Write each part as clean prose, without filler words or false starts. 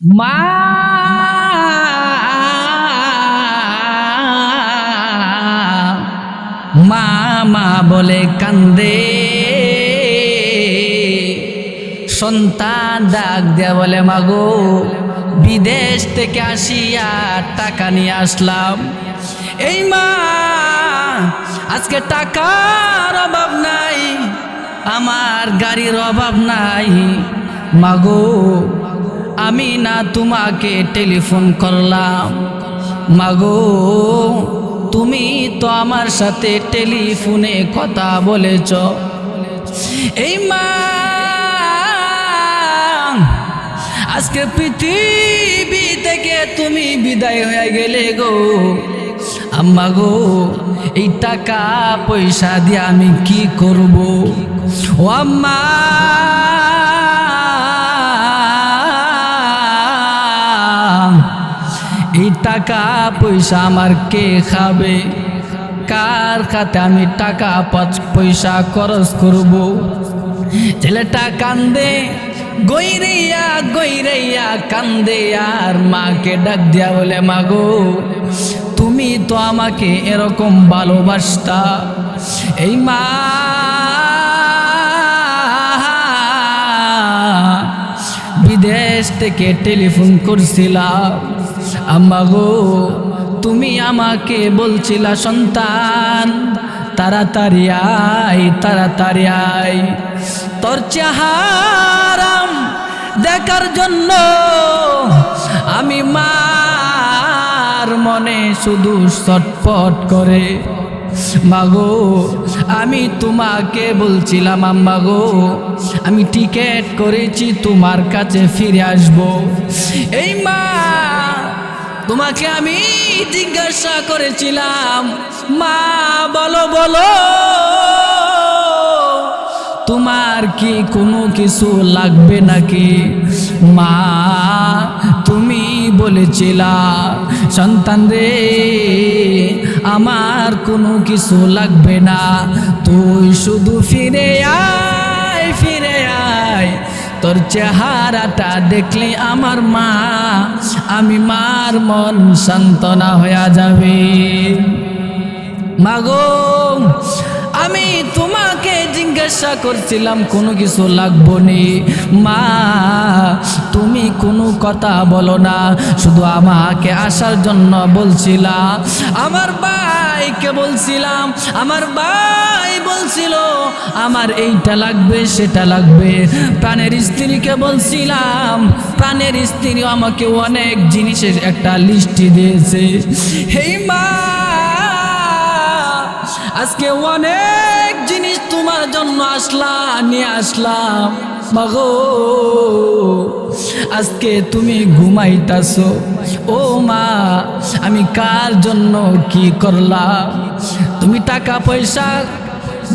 মা মা মা বলে কান্দে, সন্তান ডাক দেয়া বলে মাগো বিদেশ থেকে আসিয়া টাকা নিয়ে আসলাম। এই মা আজকে টাকার অভাব নাই, আমার গাড়ির অভাব নাই। মাগো আমি না তোমাকে টেলিফোন করলাম, মাগো তুমি তো আমার সাথে টেলিফোনে কথা বলেছ। এই মা আজকে পৃথিবী থেকে তুমি বিদায় হয়ে গেলে গো, আম্মা গো এই টাকা পয়সা দিয়ে আমি কি করব? ও আম্মা এই টাকা পয়সা আমার কে খাবে? কার খাতে আমি টাকা পয়সা খরচ করব? ছেলেটা কান্দে, গইরাইয়া গইরাইয়া কান্দে, আর মাকে ডাক দিয়া বলে মাগো তুমি তো আমাকে এরকম ভালোবাসতা। এই মা বিদেশ থেকে টেলিফোন করছিলাম, আম্মা গো তুমি আমাকে বলছিলা সন্তান তাড়াতাড়ি আয় তাড়াতাড়ি আয়, তোর চেহারা দেখার জন্য আমি মার মনে শুধু ছটফট করে। মাগো আমি তোমাকে বলছিলাম আম্মা গো আমি টিকেট করেছি তোমার কাছে ফিরে আসব। এই মা তোমাকে আমি জিজ্ঞাসা করেছিলাম মা বলো বলো তোমার কি কোনো কিছু লাগবে নাকি? মা তুমি বলেছিলা সন্তান রে আমার কোনো কিছু লাগবে না, তুই শুধু ফিরে আয় ফিরে আয়, তোর চেহারাটা দেখলে আমার মা আমি মার মন সান্ত্বনা হয়ে যাবে। মাগো আমি তোমাকে জিজ্ঞাসা করছিলাম কোনো কিছু লাগবো নি, মা তুমি কোনো কথা বলো না, শুধু আমাকে আসার জন্য বলছিলা। আমার ভাইকে বলছিলাম, আমার ভাই বলছিল আমার এইটা লাগবে সেটা লাগবে, প্রাণের স্ত্রীকে বলছিলাম, প্রাণের স্ত্রী আমাকে অনেক জিনিসের একটা লিস্টি দিয়েছে। হেই মা আজকে অনেক জিনিস তোমার জন্য নিয়ে আসলাম, মাগো আজকে তুমি ঘুমাইতাছো, ও মা আমি কার জন্য কি করলাম? তুমি টাকা পয়সা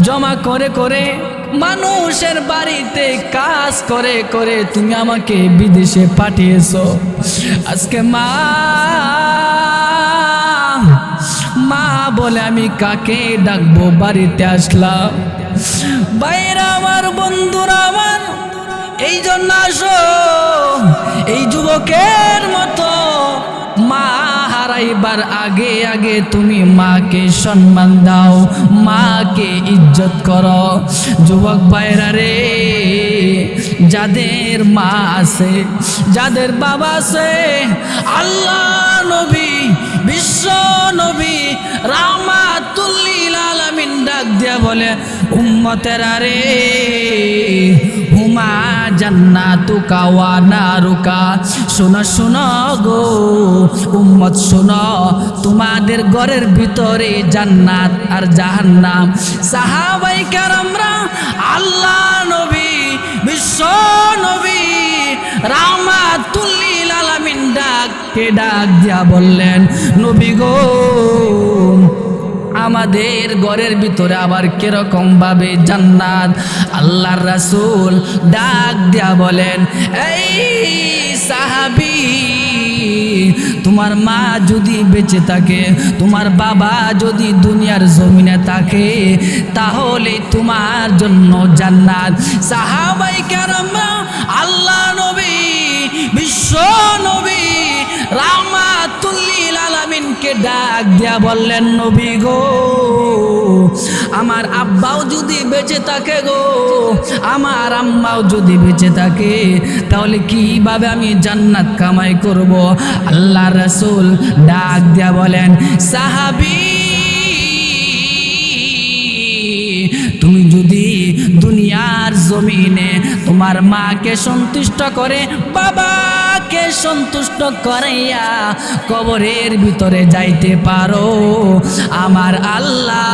জমা করে করে মানুষের বাড়িতে কাজ করে করে তুমি আমাকে বিদেশে পাঠিয়েছো। আজকে মা মা বলে আমি কাকে ডাকবো? বাড়িতে আসলাম। বাইরে আমার বন্ধুরা আমার এই জন্য আসো, এই যুবকের মতো মা হারাইবার আগে আগে তুমি মাকে সম্মান দাও, মাকে ইজ্জত করো। যুবক ভাইরা রে, যাদের মা আছে যাদের বাবা আছে, আল্লাহ নবী বিশ্ব নবী রাহমাতুল লিল আলামিন ডাক দিয়া বলে উম্মতেরা রে হুমা জান্নাতুকা ওয়া নারুকা, শোনো শোনো গো উম্মত শোনো, তোমাদের ঘরের ভিতরে জান্নাত আর জাহান্নাম। সাহাবায়ে কেরামরা আল্লাহ নবী বিশ্ব নবী রাহমাতুল লিল আলামিন ডাক দিয়া বললেন নবী গো আমাদের ঘরের ভিতরে আবার কিরকম ভাবে জান্নাত? আল্লাহর রাসূল ডাক দিয়া বলেন এই সাহাবী তোমার মা যদি বেঁচে থাকে, তোমার বাবা যদি দুনিয়ার জমিনে থাকে, তাহলে তোমার জন্য জান্নাত। সাহাবায়ে কেরামরা আল্লাহ নবী বিশ্ব নবীকে ডাক দিয়া বললেন, নবী গো, আমার আব্বাও যদি বেঁচে থাকে গো, আমার আম্মাও যদি বেঁচে থাকে, তাহলে কিভাবে আমি জান্নাত কামাই করব? আল্লাহ রাসূল ডাক দিয়া বলেন, সাহাবী, তুমি যদি দুনিয়ার জমিনে তোমার মাকে সন্তুষ্ট করে, বাবাকে সন্তুষ্ট করাইয়া কবরের ভিতরে যাইতে পারো, আমার আল্লাহ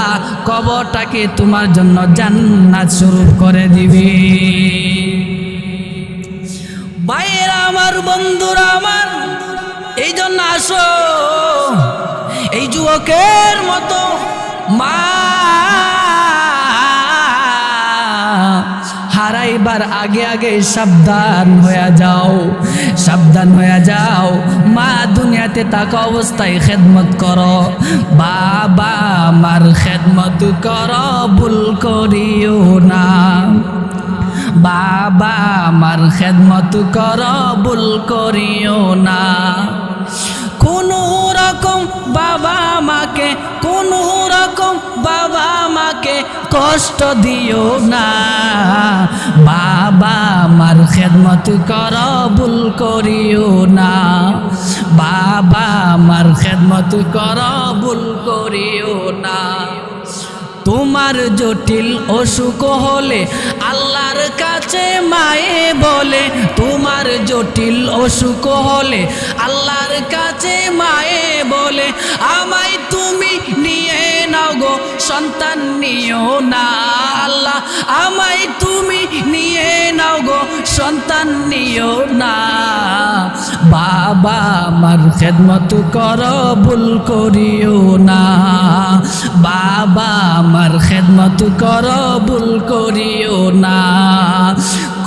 কবরটাকে তোমার জন্য জান্নাত স্বরূপ করে দিবে। ভাইয়েরা আমার, বন্ধুরা আমার, এই জন্য আসো এই যুবকের মতো মা হারাইবার আগে আগে সাবধান হয়ে যাও, সাবধান হয়ে যাও। মা দুনিয়াতে থাকা অবস্থায় খেদমত করো, বাবা আমার খেদমত করো, ভুল করিও না। বাবা আমার খেদমত করো, ভুল করিও না। কোনো রকম বাবা মাকে, কোনো রকম বাবা মাকে কষ্ট দিও না। বাবা আমার খেদমত করো, ভুল করিও না। বাবা আমার খেদমত করো, ভুল করিও না। তোমার জটিল অসুখ হলে আল্লাহর কাছে মায়ে বলে, তোমার জটিল অসুখ হলে আল্লাহর কাছে মায়ে বলে, আমায় তুমি নিয়ে নাও গো, সন্তান নিও না। আল্লাহ আমায় তুমি নিয়ে নাও গো, সন্তান নিও না। বাবা আমার খেদমত করো, ভুল করিও না। বাবা আমার খেদমত করো, ভুল করিও না।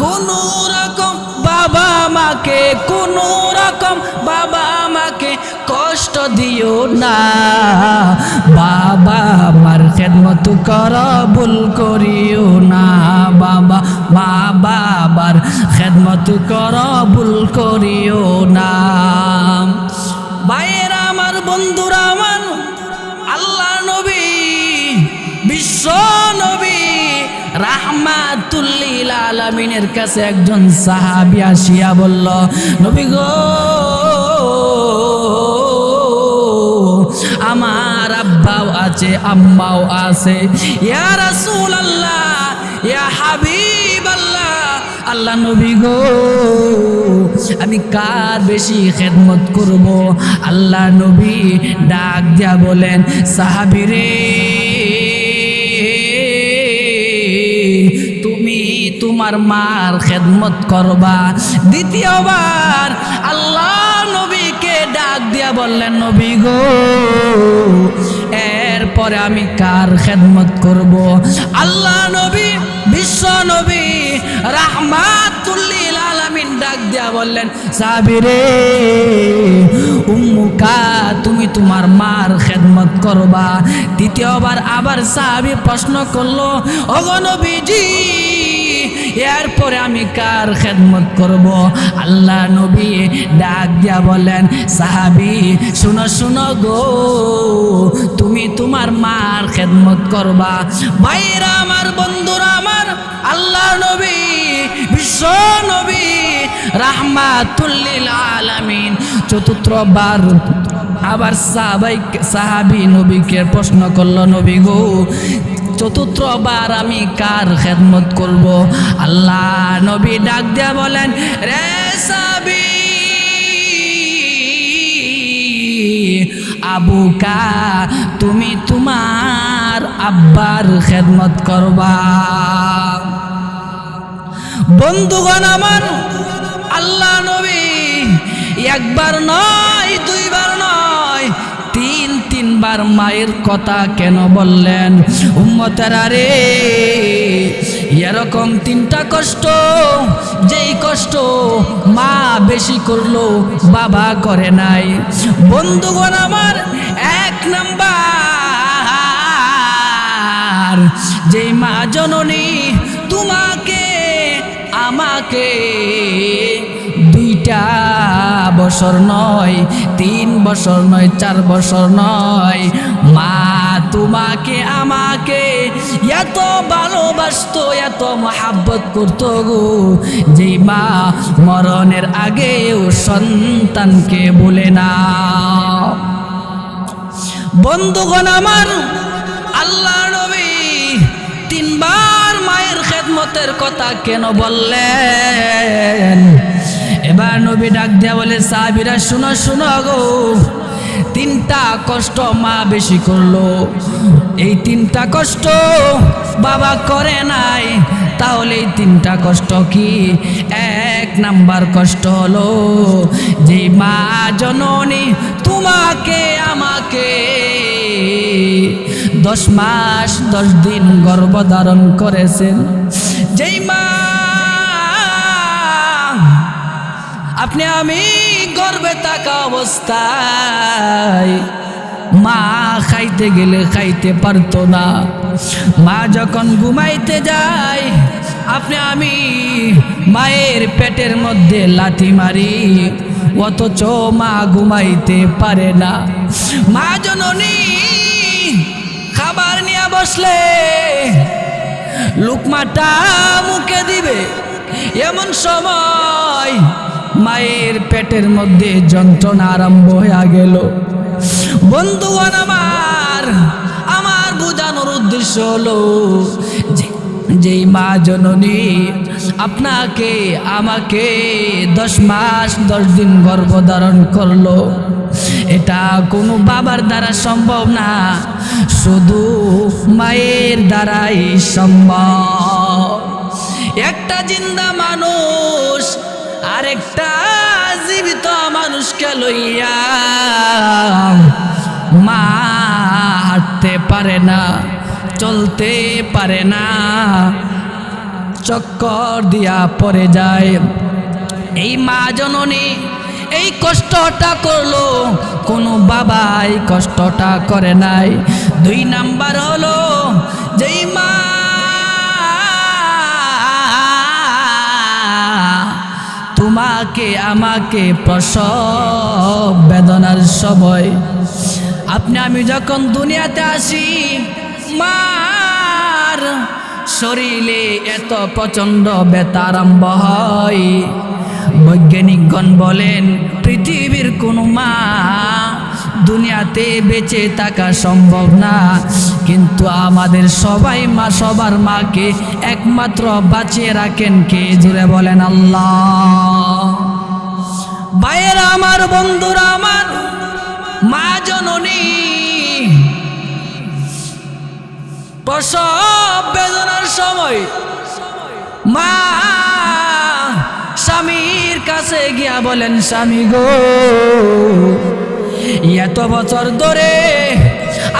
কোনো রকম বাবা মাকে, কোনো রকম বাবা মাকে কষ্ট দিও না। বাবা আমার খেদমত করো, ভুল করিও না। বাবা মা বাবার খেদমত করো, ভুল করিও না। ভাইয়েরা আমার, বন্ধুরা আমার, আল্লাহ নবী, বিশ্ব নবী রাহমাতুল লিল আলামিনের কাছে একজন সাহাবী আসিয়া বলল, নবী গো, আমার আব্বাও আছে, আম্মাও আছে, ইয়া রাসূলুল্লাহ, ইয়া হাবিবাল্লাহ, আল্লাহ নবী গো, আমি কার বেশি খেদমত করব? আল্লাহ নবী ডাক দিয়া বলেন, সাহাবী রে, তুমি তোমার মার খেদমত করবা। দ্বিতীয়বার আল্লাহ নবীকে ডাক দিয়া বললেন, নবী গো, এরপরে আমি কার খেদমত করব? আল্লাহ নবী, বিশ্ব নবী রাহমাতুল লিল আলামিন ডাক দিয়া বললেন, সাহাবী রে, উম্মুকা, তুমি তোমার মার খেদমত করবা। দ্বিতীয়বার আবার সাহাবী প্রশ্ন করলো, ওগো নবীজি, এরপরে আমি কার খেদমত করব? আল্লাহ নবী ডাক দিয়া বলেন, সাহাবী শুনো শুনো গো, তুমি তোমার মার খেদমত করবা। ভাইরা আমার, বন্ধুরা আমার, আল্লাহ নবী, বিশ্ব নবী রাহমাতুল লিল আলামিন চতুর্থবার আবার সাহাবী নবীকে প্রশ্ন করলো, নবী গো, চতুর্থবার আমি কার খেদমত করব? আল্লাহ নবী ডাক দিয়া বলেন, রে সাহাবী, আবুকা, তুমি তোমার আব্বার খেদমত করবা। বন্ধুগণ আমার, আল্লাহ নবী একবার নয়, দুইবার নয়, তিনবার মায়ের কথা কেন বললেন? উম্মতেরা রে, এরকম তিনটা কষ্ট, যেই কষ্ট মা বেশি করলো বাবা করে নাই। বন্ধুগণ আমার, এক নাম্বার, যেই মা জননী তোমাকে আমাকে 2টা বছর নয়, 3 বছর নয়, 4 বছর নয়, মা তোমাকে আমাকে এত ভালোবাসতো, এত মহাব্বত করতো গো, যে মা মরণের আগেও সন্তানকে বলে না। বন্ধুগণ আমার, আল্লাহ নবী 3 বার মায়ের খেদমতের কথা কেন বললেন? এবার নবী ডাক দিয়া বলে, সাহাবীরা শুনো শুনো গো, 3টা কষ্ট মা বেশি করলো, এই 3টা কষ্ট বাবা করে নাই, তাহলে এই 3টা কষ্ট কি? 1 নাম্বার কষ্ট হলো যে মা জননী তোমাকে আমাকে 10 মাস 10 দিন গর্ভধারণ করেছেন, যেই মা আপনি আমি গর্ভে থাকা অবস্থায় মা খাইতে গেলে খাইতে পারতো না, মা যখন ঘুমাইতে যায় আপনি আমি মায়ের পেটের মধ্যে লাথি মারি, অথচ মা ঘুমাইতে পারে না। মা জননী খাবার নিয়ে বসলে লুকমাটা মুখে দিবে, এমন সময় মায়ের পেটের মধ্যে যন্ত্রণা আরম্ভ হয়ে গেল। বন্ধুগণ আমার, আমার বোঝানোর উদ্দেশ্য হলো যেই মা জননী আপনাকে আমাকে 10 মাস 10 দিন গর্ভধারণ করলো, এটা কোনো বাবার দ্বারা সম্ভব না, শুধু মায়ের দ্বারাই সম্ভব। একটা জিন্দা মানুষ আরেকটা জীবিত মানুষকে লইয়া মা হাঁটতে পারে না, চলতে পারে না, চক্কর দিয়া পড়ে যায়। এই মা জননী এই কষ্টটা করলো, কোনো বাবাই কষ্টটা করে নাই। 2 নাম্বার হলো যেই মা তোমাকে আমাকে প্রসব বেদনার সময় আপনি আমি যখন দুনিয়াতে আসি, মার শরীরে এত প্রচণ্ড ব্যথা আরম্ভ হয়, বৈজ্ঞানিকগণ বলেন পৃথিবীর কোনো মা দুনিয়াতে বেঁচে থাকা সম্ভব না, কিন্তু আমাদের সবাই মা, সবার মাকে একমাত্র বাঁচিয়ে রাখেন কে? জুড়ে বলেন আল্লাহ। ভাইয়েরা আমার, বন্ধুরা আমার, মা জননী প্রসব বেদনার সময় মা স্বামীর কাছে গিয়া বলেন, স্বামী গো, এত বছর ধরে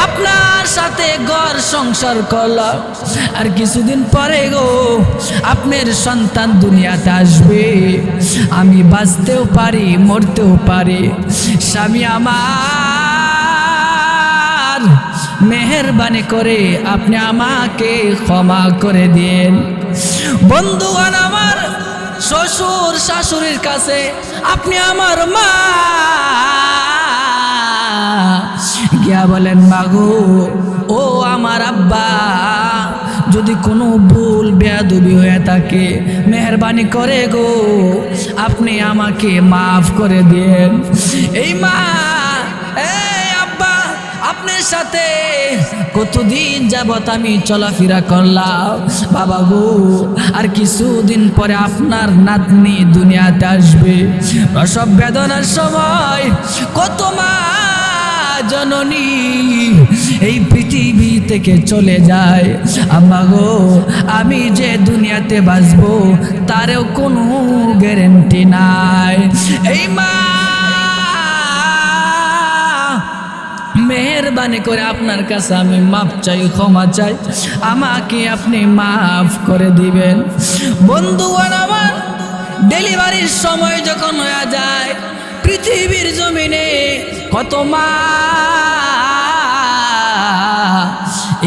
আপনার সাথে ঘর সংসার করলাম, আর কিছুদিন পরে গো আপনার সন্তান দুনিয়াতে আসবে, আমি বাঁচতেও পারি মরতেও পারি, স্বামী আমার মেহেরবানি করে আপনি আমাকে ক্ষমা করে দিন। বন্ধুগণ আমার, শ্বশুর শাশুড়ির কাছে আপনি আমার মা গিয়া বলেন, মাগো ও আমার আব্বা, যদি কোনো ভুল বেয়াদবি হয়ে থাকে মেহেরবানি করে গো আপনি আমাকে মাফ করে দিন। এই মা, এই আব্বা, আপনার সাথে কতদিন যাবত আমি চলাফেরা করলাম, বাবা গো আর কিছুদিন পরে আপনার নাতনি দুনিয়াতে আসবে, প্রসব বেদনার সময় কত মা জননী এই পৃথিবী থেকে চলে যায়, আম্মা গো আমি যে দুনিয়াতে বাঁচবো তারও কোনো গ্যারান্টি নাই। এই মা মেহেরবানি করে আপনার কাছে আমি মাপ চাই, ক্ষমা চাই, আমাকে আপনি মাফ করে দিবেন। বন্ধুগণ আমার, ডেলিভারির সময় যখন হয়ে যায় পৃথিবীর জমিনে কত মা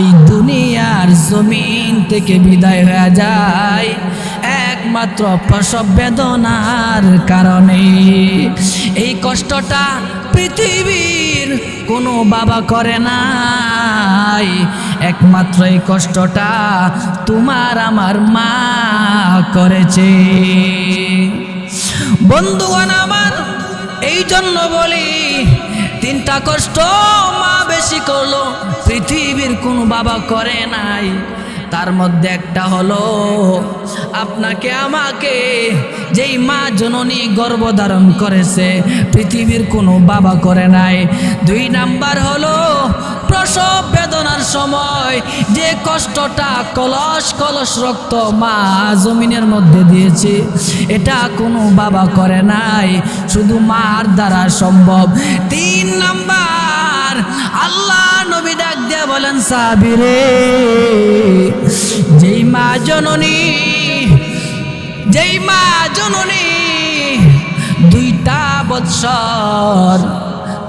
এই দুনিয়ার জমিন থেকে বিদায় হয়ে যায়, একমাত্র প্রসব বেদনার কারণে। এই কষ্টটা পৃথিবীর কোনো বাবা করে নাই, একমাত্র এই কষ্টটা তোমার আমার মা করেছে। বন্ধুগণ আমার, এই জন্য বলি তিনটা কষ্ট মা বেশি করলো, পৃথিবীর কোনো বাবা করে নাই। তার মধ্যে একটা হলো আপনাকে আমাকে যেই মা জননী গর্ভধারণ করেছে, পৃথিবীর কোনো বাবা করে নাই। 2 নাম্বার হলো প্রসব বেদনার সময় যে কষ্টটা কলস কলস রক্ত মা জমিনের মধ্যে দিয়েছে, এটা কোনো বাবা করে নাই, শুধু মার দ্বারা সম্ভব। 3 নাম্বার আল্লাহ নবী ডাক দিয়ে বলেন, সাবিরে যেই মা জননী 2টা বৎসর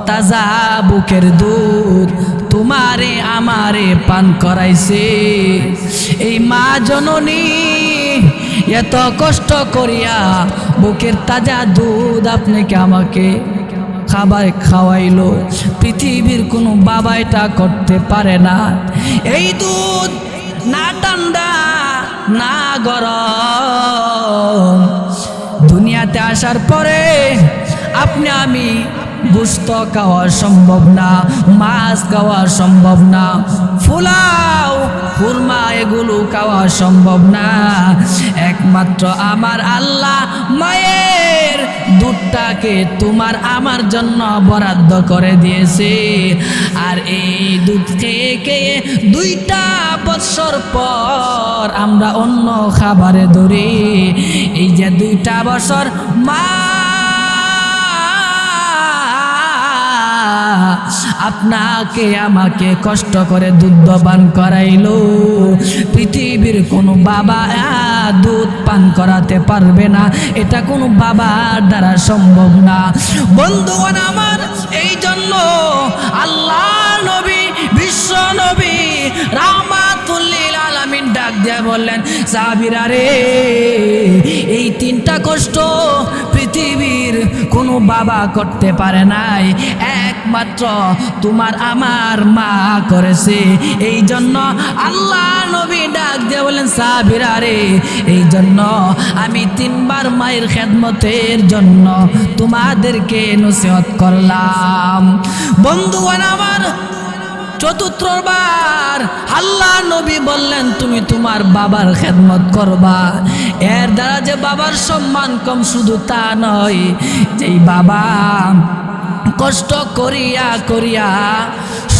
তাজা বুকের দুধ তোমারে আমারে পান করাইছে, এই মা জননী এত কষ্ট করিয়া বুকের তাজা দুধ আপনাকে আমাকে খাবার খাওয়াইলো, পৃথিবীর কোনো বাবা এটা করতে পারে না। এই দুধ না ঠান্ডা না গরম, দুনিয়াতে আসার পরে আপনি আমি গোশত খাওয়া সম্ভব না, মাছ খাওয়া সম্ভব না, পোলাও খুরমা এগুলো খাওয়া সম্ভব না। একমাত্র আমার আল্লাহ মায়ের দুধটাকে তোমার আমার জন্য বরাদ্দ করে দিয়েছে। আর এই দুধ খেয়ে খেয়ে 2টা বছর পর আমরা অন্য খাবারে ধরি। এই যে 2টা বছর মা আপনাকে আমাকে কষ্ট করে দুধ পান করাইলো, পৃথিবীর কোনো বাবা দুধ পান করাতে পারবে না, এটা কোনো বাবার দ্বারা সম্ভব না। বন্ধুগণ আমার, এই জন্য আল্লাহ নবী বিশ্ব নবী রাহমাতুল লিল আলামিন ডাক দিয়ে বললেন, সাহাবীরা রে, এই 3টা কষ্ট পৃথিবীর কোনো বাবা করতে পারে নাই, একমাত্র তোমার আমার মা করেছে। এই জন্য আল্লাহ নবী ডাক দিয়ে বলেন, সাহাবীরা রে, এই জন্য আমি 3 বার মায়ের খেদমতের জন্য তোমাদেরকে নসিহত করলাম। বন্ধুগণ আমার, 4বার আল্লাহ নবী বললেন, তুমি তোমার বাবার খেদমত করবা। এর দ্বারা যে বাবার সম্মান কম শুধু তা নয়, যেই বাবা কষ্ট করিয়া করিয়া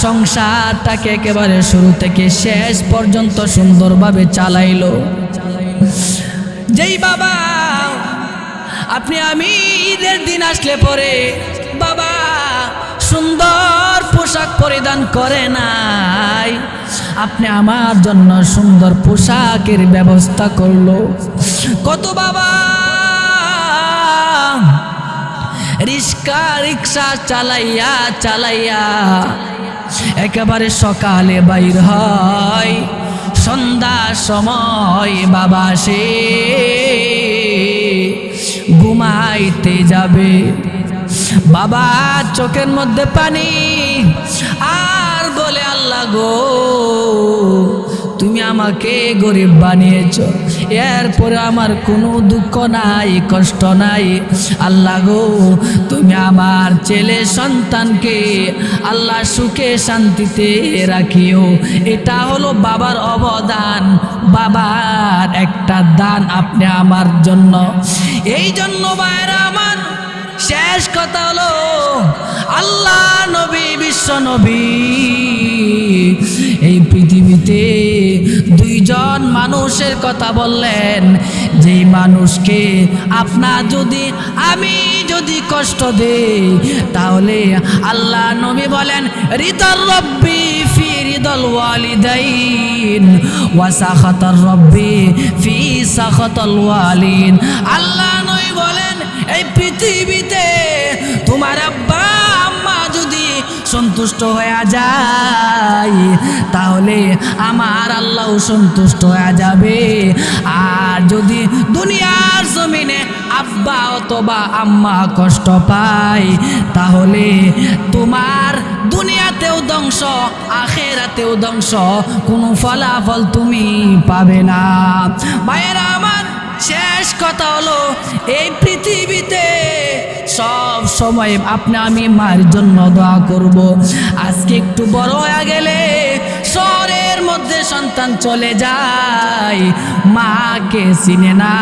সংসারটাকে একেবারে শুরু থেকে শেষ পর্যন্ত সুন্দরভাবে চালাইলো, যেই বাবা আপনি আমি ঈদের দিন আসলে পরে বাবা সুন্দর পোশাক পরিধান করে নাই, আপনি আমার জন্য সুন্দর পোশাকের ব্যবস্থা করলো। কত বাবা রিক্সা চালাইয়া চালাইয়া একেবারে সকালে বাইর হয়, সন্ধ্যার সময় বাবা সে ঘুমাইতে যাবে, বাবা চোখের মধ্যে পানি আর বলে, আল্লাহ গো তুমি আমাকে গরিব বানিয়েছো, এরপরে আমার কোনো দুঃখ নাই কষ্ট নাই, আল্লাহ গো তুমি আমার ছেলে সন্তানকে আল্লাহ সুখে শান্তিতে রাখিও। এটা হলো বাবার অবদান, বাবার একটা দান আপনি আমার জন্য। এই জন্য ভাইরা আমার, শেষ কথা হলো আল্লাহ নবী বিশ্ব নবী এই পৃথিবীতে 2 জন মানুষের কথা বললেন, যেই মানুষকে আপনার যদি আমি যদি কষ্ট দেই, তাহলে আল্লাহ নবী বলেন, রিদার রব্বি ফি রিদাল ওয়ালিদাইন ওয়া সাখাতার রব্বি ফি সাখাতাল ওয়ালিন। আল্লাহ নবী বলেন, এই পৃথিবীতে তোমার আব্বা আম্মা যদি সন্তুষ্ট হয়ে যায়, তাহলে আমার আল্লাহ সন্তুষ্ট হয়ে যাবে। আর যদি দুনিয়ার জমিনে আব্বা অথবা আম্মা কষ্ট পায়, তাহলে তোমার দুনিয়াতেও ধ্বংস, আখিরাতেও ধ্বংস, কোনো ফলাফল তুমি পাবে না। ভাইয়েরা আমার, শেষ কথা হলো, এই পৃথিবীতে সব সময় আপনি আমি মায়ের জন্য দোয়া করব। আজকে একটু বড় হয়ে গেলে শহরের মধ্যে সন্তান চলে যায়, মাকে চিনে না,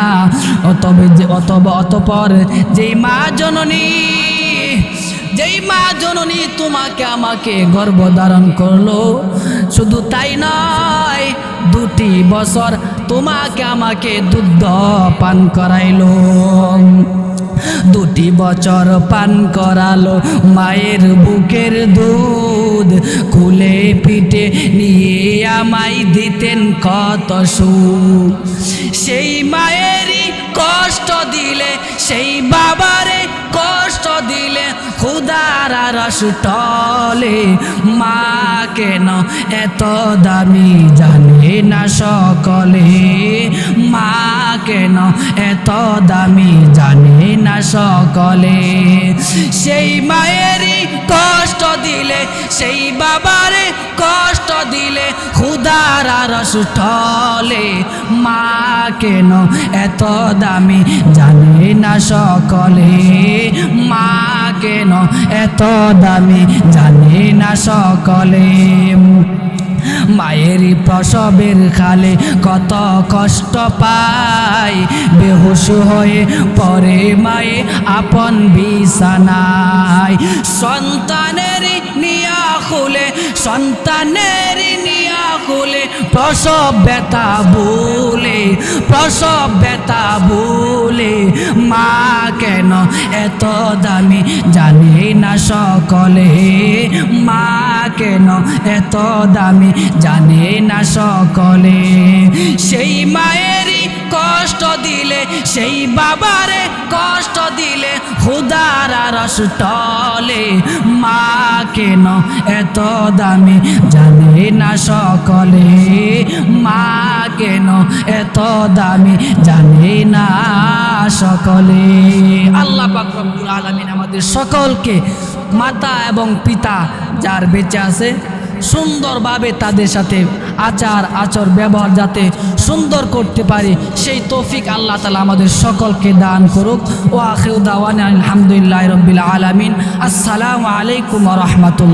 অতঃপর যেই মা জননী তোমাকে আমাকে গর্ভধারণ করলো, শুধু তাই নয়, 2 বছর তোমাকে আমাকে দুধ পান করাইলো, 2 বছর পান করালো মায়ের বুকের দুধ, কুলে পিঠে নিয়ে আমায় দিতেন কত সুখ। সেই মায়েরই কষ্ট দিলে, সেই বাবারে কষ্ট দিলে, খুদার আরশ টলে, মা কেন এত দামি জানে না সকলে, মা কেন এত দামি জানে না সকলে। সেই মায়েরই কষ্ট দিলে, সেই বাবারে কষ্ট দিলে, খুদার আরশ টলে, মা কেন এত দামি জানে না সকলে, মা কেন এত দামি জানে না সকলে। মায়েরই প্রসবের খালে কত কষ্ট পায়, বেহুশ হয়ে পড়ে মায়ে আপন বিছানায়, সন্তানেরই নিয়া খুলে, সন্তানেরই নিয়া খুলে, প্রসব ব্যথা ভুলে, প্রসব ব্যথা ভুলে, মা কেন এত দামি জানে না সকলে, মা কেন এত দামি জানে না সকলে। সেই মায়েরই কষ্ট দিলে, সেই বাবারে কষ্ট দিলে, খুদার আরশ টলে, মা কেন এত দামি জানে না সকলে, মা কেন এত দামি জানে না সকলে। আল্লাহ পাক রব্বুল আলামিন আমাদের সকলকে মাতা এবং পিতা যার বেঁচে আছে সুন্দরভাবে তাদের সাথে আচার ব্যবহার যাতে সুন্দর করতে পারি, সেই তৌফিক আল্লাহ তাআলা আমাদের সকলকে দান করুক। ওয়া আখিরু দাওয়ানা আলহামদুলিল্লাহি রাব্বিল আলামিন। আসসালামু আলাইকুম ওয়া রাহমাতুল্লাহ।